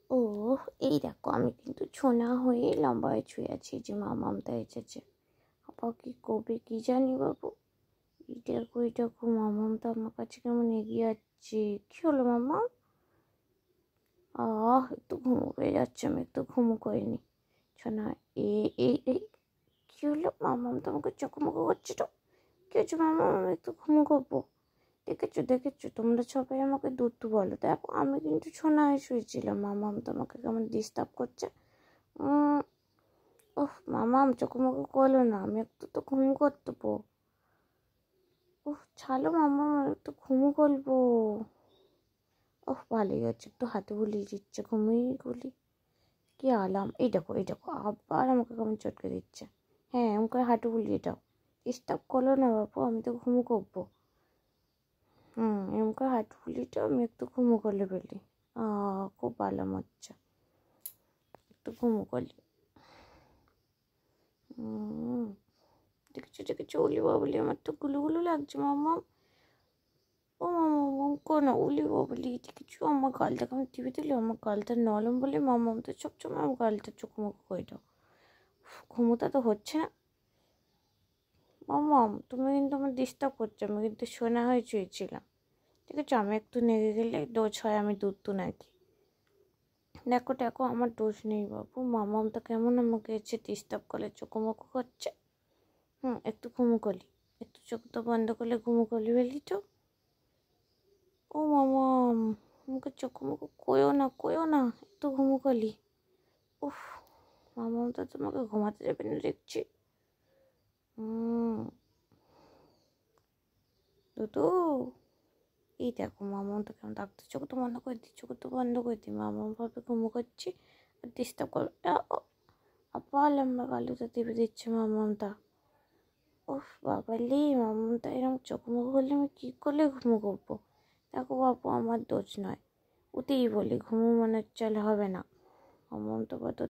ও এই দেখো, আমি কিন্তু ছোনা হয়ে লম্বা হয়ে ছুঁয়ে আছি, যে মা মমতা এসেছে। আপা কি কবে কি জানি বাবু। এই দেখো মা মমতা আমার কাছে কেমন এগিয়ে যাচ্ছে। কি হলো মামা? একটু ঘুমো পেয়ে যাচ্ছে, আমি একটু ঘুমো করিনি। ছোনা এই এই এই কি হলো? মা মমতা আমাকে চকমকো করছে তো। কি হচ্ছে মামা? আমি একটু ঘুমো করবো। দেখেছো তোমরা সবাই আমাকে দুধ বলো। দেখো আমি কিন্তু ছোনা হয়ে শুয়েছিলাম, মামাম তোমাকে কেমন ডিস্টার্ব করছে। ওহ মামাম চোখমুখো করলো না, আমি একটু তো ঘুম করতে পো। ছাড়ো মামাম, আমি একটু ঘুমো করবো। ভালোই হচ্ছে, একটু হাতে বুলিয়ে দিচ্ছে, ঘুমিয়ে গুলি। কি আলাম, এই দেখো আবার আমাকে কেমন চটকে দিচ্ছে। হ্যাঁ এমন করে হাঁটু বুলিয়ে দাও। ডিস্টার্ব করলো না বাবু, আমি তো ঘুমো করবো। এমন করে হাঁটু বুলিয়ে দাও, আমি একটু ঘুমো করলে বেলি। খুব আরাম হচ্ছে, একটু ঘুমো করলে। দেখেছো উলি বাবলি, আমার তো গুলুগুলু লাগছে মামা। ও মামা কোনো উলি বাবলি, দেখেছো আমার গালটা কেমন টিপে দিল। আমার গালটা নরম বলে মামাম তো সবসময় আমার গালটা চোখমুখো করে দাও। ঘুমোটা তো হচ্ছে না। মামাম তুমি কিন্তু আমার ডিস্টার্ব করছো, আমি কিন্তু সোনা হয়ে শুয়েছিলাম। ঠিক আছে, আমি একটু নেগে গেলে দোষ হয়, আমি দুধ নাকি। দেখো আমার দোষ নেই বাবু, মামাম তো কেমন আমাকে এসে ডিস্টার্ব করে চোখমুখো করছে। একটু ঘুমো করলি, একটু চোখ তো বন্ধ করলে ঘুমো করলি বেলি তো। ও মামা মুখে চোখ মুখো কোয়ো না, একটু ঘুমো করলি। উফ মামা তো তোমাকে ঘুমাতে যাবে না দেখছি। দুদু এই দেখো মামা তো কেমন ডাক্তার, চোখ তো বন্ধ করে দিই, মামা ভাবে ঘুমো করছি আর ডিস্টার্ব করো। আবার লম্বা গালুটা টিপে দিচ্ছে মামামটা। বাবালি মামামটা এরকম চোখ মুখ করলে আমি কী করলে ঘুমো করবো। দেখো বাবু আমার দোষ নয়, ওতেই বলি ঘুমো মনে চলে হবে না। মামাম তো